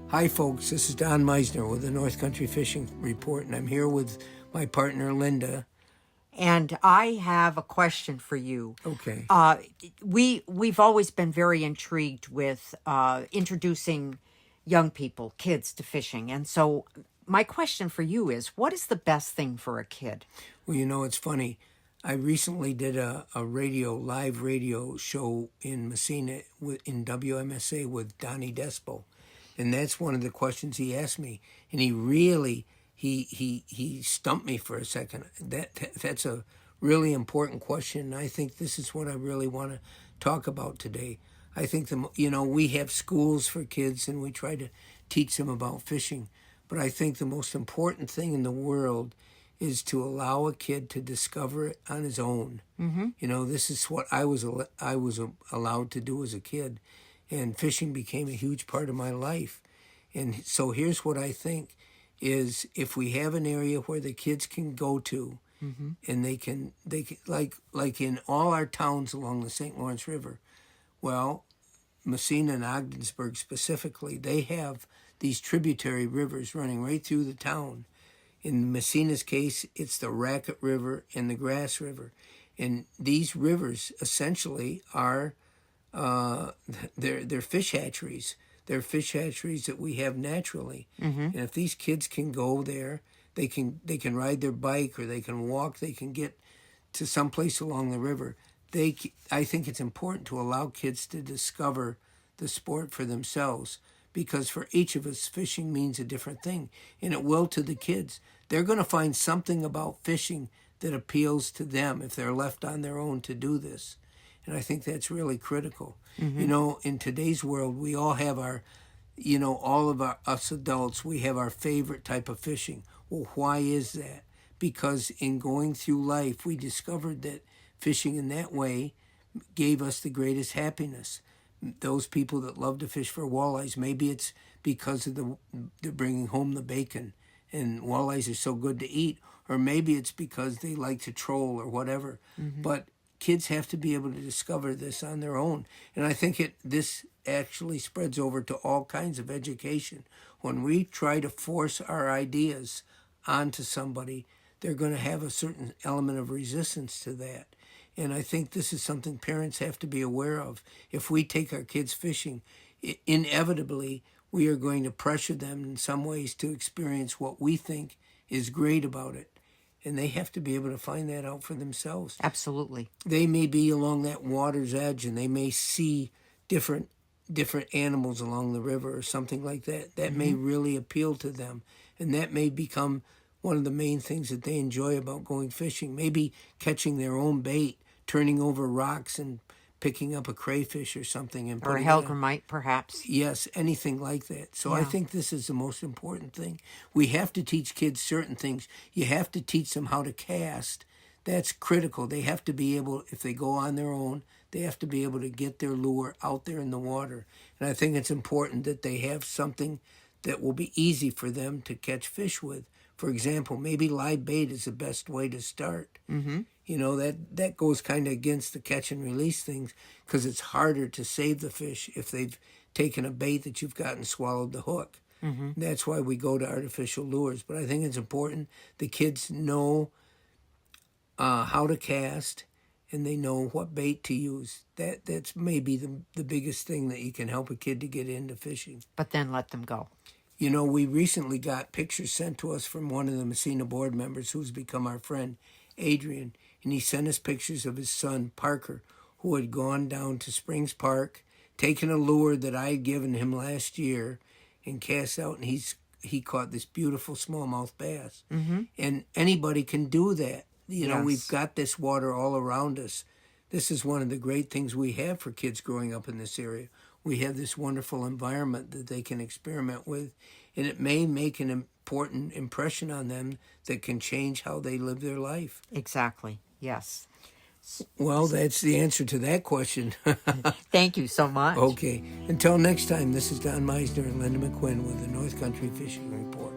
Hi, folks. This is Don Meissner with the North Country Fishing Report, and I'm here with my partner, Linda. And I have a question for you. Okay. We've always been very intrigued with introducing young people, kids, to fishing. And so my question for you is, what is the best thing for a kid? Well, it's funny. I recently did a live radio show in Messina in WMSA with Donnie Despo. And that's one of the questions he asked me. And he really, he stumped me for a second. That's a really important question. And I think this is what I really want to talk about today. I think, we have schools for kids and we try to teach them about fishing. But I think the most important thing in the world is to allow a kid to discover it on his own. Mm-hmm. This is what I was allowed to do as a kid, and fishing became a huge part of my life. And so here's what I think is, if we have an area where the kids can go to, mm-hmm. and they can like in all our towns along the St. Lawrence River, well, Messina and Ogdensburg specifically, they have these tributary rivers running right through the town. In Messina's case, it's the Racket River and the Grass River. And these rivers essentially are they're fish hatcheries. They're fish hatcheries that we have naturally. Mm-hmm. And if these kids can go there, they can ride their bike or they can walk, they can get to someplace along the river. I think it's important to allow kids to discover the sport for themselves, because for each of us, fishing means a different thing, and it will to the kids. They're going to find something about fishing that appeals to them if they're left on their own to do this. And I think that's really critical. Mm-hmm. In today's world, we all have all of us adults, we have our favorite type of fishing. Well, why is that? Because in going through life, we discovered that fishing in that way gave us the greatest happiness. Those people that love to fish for walleyes, maybe it's because of they're bringing home the bacon and walleyes are so good to eat, or maybe it's because they like to troll or whatever. Mm-hmm. But kids have to be able to discover this on their own. And I think this actually spreads over to all kinds of education. When we try to force our ideas onto somebody, they're going to have a certain element of resistance to that. And I think this is something parents have to be aware of. If we take our kids fishing, inevitably we are going to pressure them in some ways to experience what we think is great about it. And they have to be able to find that out for themselves. Absolutely. They may be along that water's edge and they may see different animals along the river or something like that. That mm-hmm. may really appeal to them. And that may become one of the main things that they enjoy about going fishing. Maybe catching their own bait, turning over rocks and picking up a crayfish or something. Or a hellgrammite, perhaps. Yes, anything like that. So yeah. I think this is the most important thing. We have to teach kids certain things. You have to teach them how to cast. That's critical. They have to be able, if they go on their own, they have to be able to get their lure out there in the water. And I think it's important that they have something that will be easy for them to catch fish with. For example, maybe live bait is the best way to start. Mm-hmm. That goes kind of against the catch and release things, because it's harder to save the fish if they've taken a bait that you've got and swallowed the hook. Mm-hmm. That's why we go to artificial lures. But I think it's important the kids know how to cast, and they know what bait to use. That's maybe the biggest thing that you can help a kid to get into fishing. But then let them go. We recently got pictures sent to us from one of the Messina board members who's become our friend, Adrian, and he sent us pictures of his son, Parker, who had gone down to Springs Park, taken a lure that I had given him last year, and cast out, and he caught this beautiful smallmouth bass. Mm-hmm. And anybody can do that. Yes. We've got this water all around us. This is one of the great things we have for kids growing up in this area. We have this wonderful environment that they can experiment with, and it may make an important impression on them that can change how they live their life. Exactly, yes. Well, that's the answer to that question. Thank you so much. Okay. Until next time, this is Don Meissner and Linda McQuinn with the North Country Fishing Report.